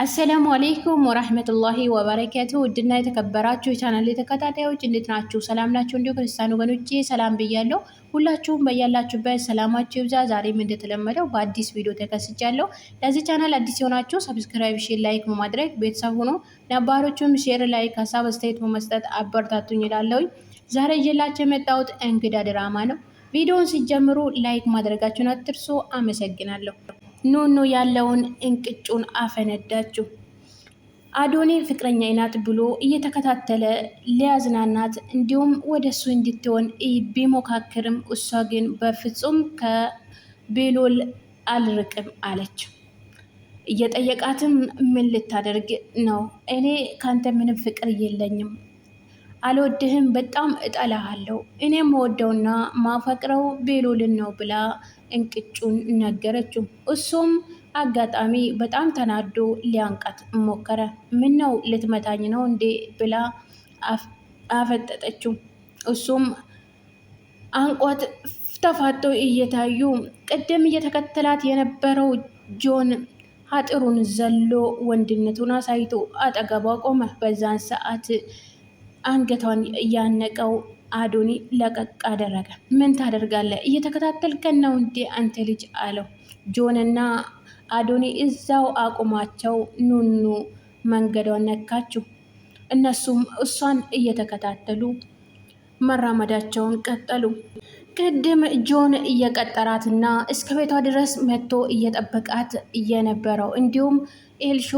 አሰላሙ አሌይኩም ወራህመቱላሂ ወበረካቱ። ውድና የተከበራችሁ የቻናል ተከታታዮች እንዴት ናችሁ? ሰላም ናችሁ? እንዲሁ ክርስቲያን ወገኖቼ ሰላም ብያለሁ። ሁላችሁም በያላችሁበት ሰላማችሁ ይብዛ። ዛሬም እንደተለመደው በአዲስ ቪዲዮ ተከስቻለሁ። ለዚህ ቻናል አዲስ የሆናችሁ ሰብስክራይብ፣ ሼር፣ ላይክ በማድረግ ቤተሰብ ሆኖ ነባሮቹም ሼር፣ ላይክ፣ ሀሳብ አስተያየት በመስጠት አበረታቱኝ እላለሁኝ። ዛሬ ይዤላችሁ የመጣሁት እንግዳ ድራማ ነው። ቪዲዮውን ሲጀምሩ ላይክ ማድረጋችሁን አትርሱ። አመሰግናለሁ። ኑኑ ያለውን እንቅጩን አፈነዳችው። አዶኒ ፍቅረኛ ናት ብሎ እየተከታተለ ሊያዝናናት እንዲሁም ወደ እሱ እንድትሆን ቢሞካክርም እሷ ግን በፍጹም ከቤሎል አልርቅም አለች። እየጠየቃትም ምን ልታደርግ ነው? እኔ ካንተ ምንም ፍቅር የለኝም፣ አልወድህም፣ በጣም እጠላሃለሁ። እኔም ወደውና ማፈቅረው ቤሎልን ነው ብላ እንቅጩን ነገረችው። እሱም አጋጣሚ በጣም ተናዶ ሊያንቃት ሞከረ። ምን ነው ልትመታኝ ነው እንዴ ብላ አፈጠጠችው። እሱም አንቋት ተፋቶ እየታዩ ቅድም እየተከተላት የነበረው ጆን አጥሩን ዘሎ ወንድነቱን አሳይቶ አጠገቧ ቆመ። በዛን ሰዓት አንገቷን እያነቀው አዶኒ ለቀቅ አደረገ። ምን ታደርጋለህ? እየተከታተልከን ነው እንዴ አንተ ልጅ አለው። ጆንና አዶኒ እዛው አቁማቸው ኑኑ መንገዷን ነካችው። እነሱም እሷን እየተከታተሉ መራመዳቸውን ቀጠሉ። ቅድም ጆን እየቀጠራትና እስከ ቤቷ ድረስ መጥቶ እየጠበቃት እየነበረው እንዲሁም ኤልሾ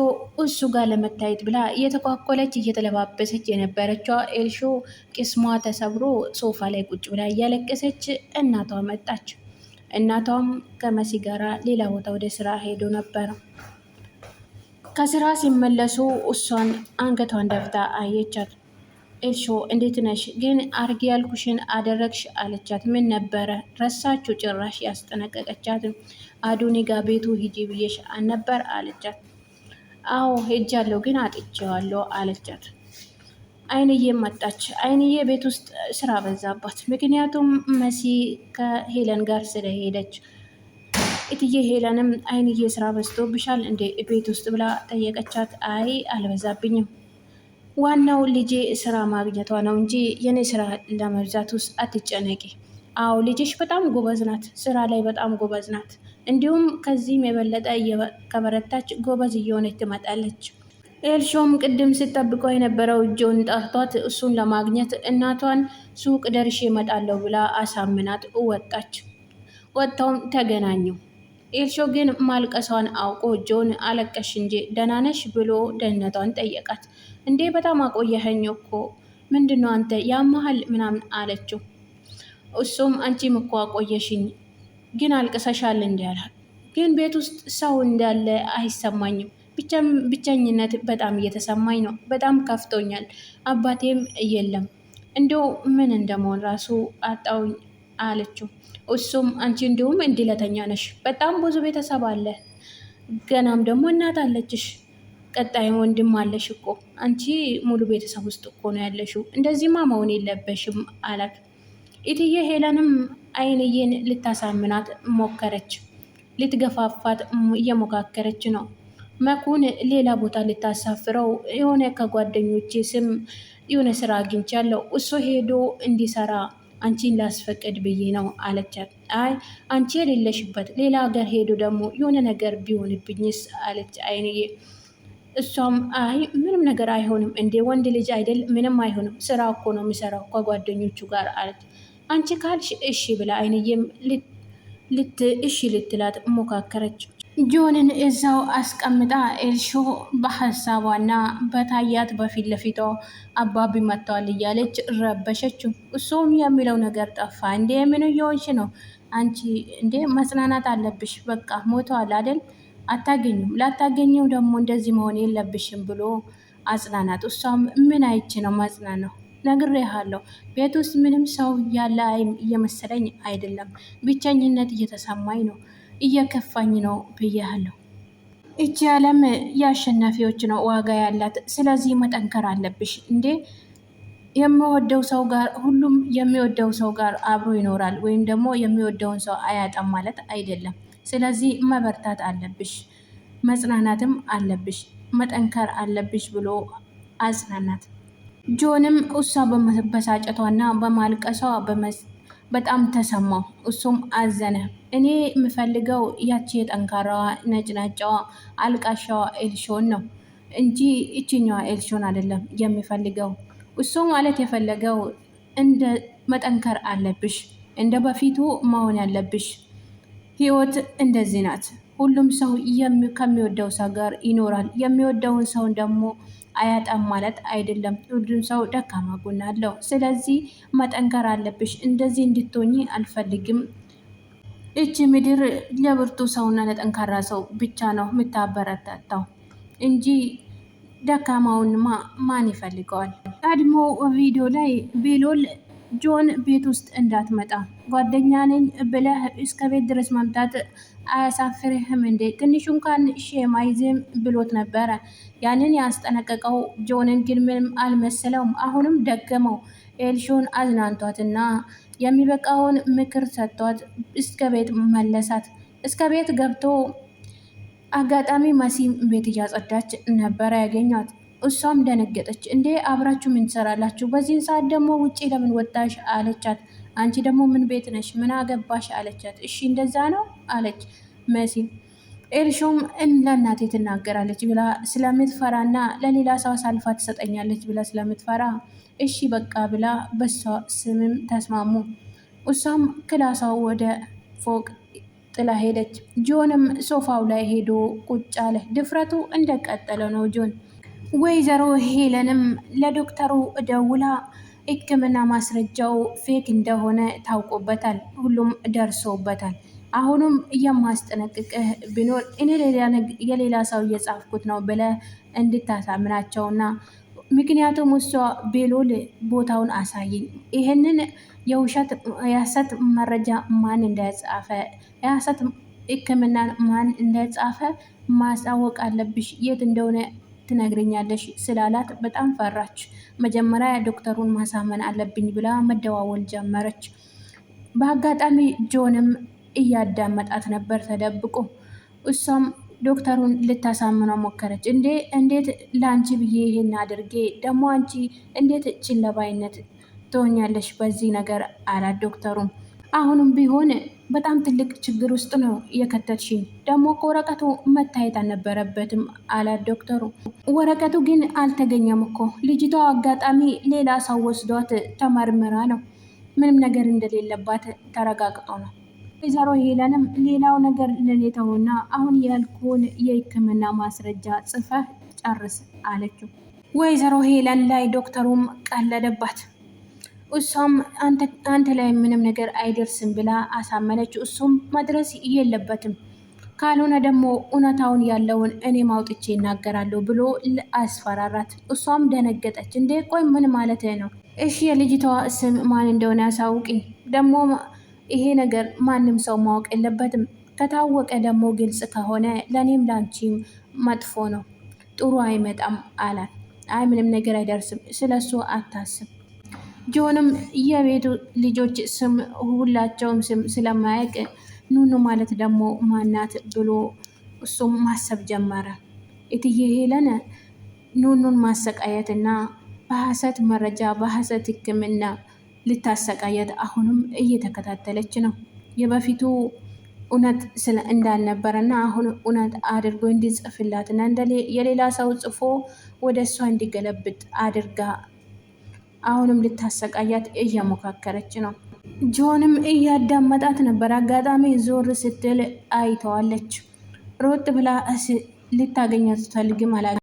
እሱ ጋር ለመታየት ብላ እየተኳኮለች እየተለባበሰች የነበረችው ኤልሾ ቅስሟ ተሰብሮ ሶፋ ላይ ቁጭ ብላ እያለቀሰች እናቷ መጣች። እናቷም ከመሲ ጋራ ሌላ ቦታ ወደ ስራ ሄዶ ነበረ። ከስራ ሲመለሱ እሷን አንገቷን ደፍታ አየቻት። ኤልሾ እንዴት ነሽ? ግን አርጊ ያልኩሽን አደረግሽ አለቻት። ምን ነበረ ረሳችሁ? ጭራሽ ያስጠነቀቀቻት። አዶኒ ጋ ቤቱ ሂጂ ብዬሽ አልነበር አለቻት። አዎ ሄጃለሁ ግን አጥቼዋለሁ አለቻት። አይንዬ መጣች። አይንዬ ቤት ውስጥ ስራ በዛባት። ምክንያቱም መሲ ከሄለን ጋር ስለሄደች። እትዬ ሄለንም አይንዬ ስራ በዝቶብሻል እንዴ ቤት ውስጥ ብላ ጠየቀቻት። አይ አልበዛብኝም፣ ዋናው ልጄ ስራ ማግኘቷ ነው እንጂ የኔ ስራ ለመብዛት ውስጥ አትጨነቂ። አዎ ልጅሽ በጣም ጎበዝ ናት፣ ስራ ላይ በጣም ጎበዝ ናት። እንዲሁም ከዚህም የበለጠ ከበረታች ጎበዝ እየሆነች ትመጣለች። ኤልሾም ቅድም ስጠብቀው የነበረው እጆን ጠርቷት እሱን ለማግኘት እናቷን ሱቅ ደርሼ እመጣለሁ ብላ አሳምናት ወጣች። ወጥተውም ተገናኙ። ኤልሾ ግን ማልቀሷን አውቆ ጆን አለቀሽ እንጂ ደህና ነሽ ብሎ ደህንነቷን ጠየቃት። እንዴ በጣም አቆየኸኝ እኮ ምንድነው አንተ ያመሃል ምናምን አለችው። እሱም አንቺም እኮ አቆየሽኝ ግን አልቅሰሻል እንዲ ያላል። ግን ቤት ውስጥ ሰው እንዳለ አይሰማኝም፣ ብቸኝነት በጣም እየተሰማኝ ነው፣ በጣም ከፍቶኛል፣ አባቴም የለም፣ እንዲሁ ምን እንደመሆን ራሱ አጣውኝ አለችው። እሱም አንቺ እንዲሁም እንዲለተኛ ነሽ፣ በጣም ብዙ ቤተሰብ አለ፣ ገናም ደግሞ እናት አለችሽ፣ ቀጣይም ወንድም አለሽ እኮ አንቺ ሙሉ ቤተሰብ ውስጥ እኮ ነው ያለሽው፣ እንደዚህማ መሆን የለበሽም አላት። እትዬ ሄለንም አይንዬን ልታሳምናት ሞከረች፣ ልትገፋፋት እየሞካከረች ነው። መኩን ሌላ ቦታ ልታሳፍረው የሆነ ከጓደኞቼ ስም የሆነ ስራ አግኝቻለሁ እሱ ሄዶ እንዲሰራ አንቺን ላስፈቅድ ብዬ ነው አለቻት። አይ አንቺ የሌለሽበት ሌላ ሀገር ሄዶ ደግሞ የሆነ ነገር ቢሆንብኝስ አለች አይንዬ። እሷም አይ ምንም ነገር አይሆንም እንዴ ወንድ ልጅ አይደል ምንም አይሆንም፣ ስራ እኮ ነው የሚሰራው ከጓደኞቹ ጋር አለች። አንቺ ካልሽ እሺ ብላ አይንዬም እሺ ልትላት ሞካከረች። ጆንን እዛው አስቀምጣ ኤልሾ በሀሳቧና በታያት በፊት ለፊቷ አባቢ መጥተዋል እያለች ረበሸችው። እሱም የሚለው ነገር ጠፋ። እንዴ ምን እየሆንሽ ነው አንቺ? እንዴ መጽናናት አለብሽ፣ በቃ ሞተዋል አይደል? አታገኙም፣ ላታገኘው ደግሞ እንደዚህ መሆን የለብሽም ብሎ አጽናናት። እሷም ምን አይቼ ነው ማጽናናው? ነግሬሃለሁ፣ ቤት ውስጥ ምንም ሰው ያለ እየመሰለኝ አይደለም፣ ብቸኝነት እየተሰማኝ ነው፣ እየከፋኝ ነው ብያለሁ። እቺ ዓለም የአሸናፊዎች ነው ዋጋ ያላት፣ ስለዚህ መጠንከር አለብሽ። እንዴ የሚወደው ሰው ጋር ሁሉም የሚወደው ሰው ጋር አብሮ ይኖራል ወይም ደግሞ የሚወደውን ሰው አያጣም ማለት አይደለም። ስለዚህ መበርታት አለብሽ መጽናናትም አለብሽ፣ መጠንከር አለብሽ ብሎ አጽናናት። ጆንም እሷ በመበሳጨቷና በማልቀሷ በጣም ተሰማው። እሱም አዘነ። እኔ የምፈልገው ያቺ የጠንካራዋ ነጭናጫዋ አልቃሻዋ ኤልሾን ነው እንጂ ይችኛዋ ኤልሾን አይደለም የሚፈልገው። እሱ ማለት የፈለገው እንደ መጠንከር አለብሽ፣ እንደ በፊቱ መሆን ያለብሽ። ህይወት እንደዚህ ናት። ሁሉም ሰው ከሚወደው ሰው ጋር ይኖራል። የሚወደውን ሰውን ደግሞ አያጣም ማለት አይደለም። ሁሉም ሰው ደካማ ጎን አለው። ስለዚህ መጠንከር አለብሽ። እንደዚህ እንድትሆኚ አልፈልግም። እቺ ምድር ለብርቱ ሰውና ለጠንካራ ሰው ብቻ ነው የምታበረታታው እንጂ ደካማውንማ ማን ይፈልገዋል? ቀድሞ ቪዲዮ ላይ ቤሎል ጆን ቤት ውስጥ እንዳትመጣ ጓደኛ ነኝ ብለህ እስከ ቤት ድረስ ማምጣት አያሳፍርህም እንዴ? ትንሹ እንኳን ሼም አይዝም ብሎት ነበረ። ያንን ያስጠነቀቀው ጆንን ግን ምንም አልመሰለውም። አሁንም ደገመው። ኤልሹን አዝናንቷትና የሚበቃውን ምክር ሰጥቷት እስከ ቤት መለሳት። እስከ ቤት ገብቶ አጋጣሚ መሲም ቤት እያጸዳች ነበረ ያገኛት። እሷም ደነገጠች። እንዴ አብራችሁ ምን ትሰራላችሁ? በዚህን ሰዓት ደግሞ ውጪ ለምን ወጣሽ? አለቻት። አንቺ ደግሞ ምን ቤት ነሽ? ምን አገባሽ? አለቻት። እሺ እንደዛ ነው አለች መሲ። ኤልሹም ለእናቴ ትናገራለች ብላ ስለምትፈራና ለሌላ ሰው አሳልፋ ትሰጠኛለች ብላ ስለምትፈራ እሺ በቃ ብላ በሷ ስምም ተስማሙ። እሷም ክላሷ ወደ ፎቅ ጥላ ሄደች። ጆንም ሶፋው ላይ ሄዶ ቁጭ አለ። ድፍረቱ እንደቀጠለ ነው ጆን። ወይዘሮ ሄለንም ለዶክተሩ ደውላ ሕክምና ማስረጃው ፌክ እንደሆነ ታውቆበታል። ሁሉም ደርሶበታል። አሁንም የማስጠነቅቅህ ቢኖር እኔ የሌላ ሰው እየጻፍኩት ነው ብለህ እንድታሳምናቸውና ምክንያቱም እሷ ቤሎል ቦታውን አሳየኝ፣ ይህንን የሐሰት መረጃ ማን እንደጻፈ የሐሰት ሕክምና ማን እንደጻፈ ማሳወቅ አለብሽ፣ የት እንደሆነ ትነግረኛለሽ ስላላት በጣም ፈራች። መጀመሪያ ዶክተሩን ማሳመን አለብኝ ብላ መደዋወል ጀመረች። በአጋጣሚ ጆንም እያዳመጣት ነበር ተደብቆ። እሷም ዶክተሩን ልታሳምነው ሞከረች። እንዴት ለአንቺ ብዬ ይሄን አድርጌ ደግሞ አንቺ እንዴት ችለባይነት ትሆኛለሽ በዚህ ነገር አላት ዶክተሩም። አሁንም ቢሆን በጣም ትልቅ ችግር ውስጥ ነው የከተትሽኝ፣ ደግሞ ከወረቀቱ መታየት አልነበረበትም አላት ዶክተሩ። ወረቀቱ ግን አልተገኘም እኮ ልጅቷ አጋጣሚ ሌላ ሰው ወስዷት ተመርምራ ነው፣ ምንም ነገር እንደሌለባት ተረጋግጦ ነው። ወይዘሮ ሄለንም ሌላው ነገር ለሌተውና አሁን ያልኩን የሕክምና ማስረጃ ጽፈህ ጨርስ አለችው። ወይዘሮ ሄለን ላይ ዶክተሩም ቀለደባት። እሷም አንተ ላይ ምንም ነገር አይደርስም ብላ አሳመነችው። እሱም መድረስ የለበትም ካልሆነ ደግሞ እውነታውን ያለውን እኔ ማውጥቼ ይናገራለሁ ብሎ አስፈራራት። እሷም ደነገጠች። እንዴ ቆይ ምን ማለት ነው? እሺ የልጅቷ ስም ማን እንደሆነ ያሳውቅኝ፣ ደግሞ ይሄ ነገር ማንም ሰው ማወቅ የለበትም፣ ከታወቀ ደግሞ ግልጽ ከሆነ ለእኔም ላንቺም መጥፎ ነው፣ ጥሩ አይመጣም አላት። አይ ምንም ነገር አይደርስም፣ ስለሱ አታስብ። ጆንም የቤቱ ልጆች ስም ሁላቸውም ስም ስለማያውቅ ኑኑ ማለት ደግሞ ማናት ብሎ እሱም ማሰብ ጀመረ። እትዬ ሄለን ኑኑን ማሰቃየትና በሐሰት መረጃ በሐሰት ሕክምና ልታሰቃየት አሁንም እየተከታተለች ነው። የበፊቱ እውነት እንዳልነበረና አሁን እውነት አድርጎ እንዲጽፍላትና የሌላ ሰው ጽፎ ወደ እሷ እንዲገለብጥ አድርጋ አሁንም ልታሰቃያት እየሞካከረች ነው። ጆንም እያዳመጣት ነበር። አጋጣሚ ዞር ስትል አይተዋለች። ሮጥ ብላ ልታገኛት ስትፈልግም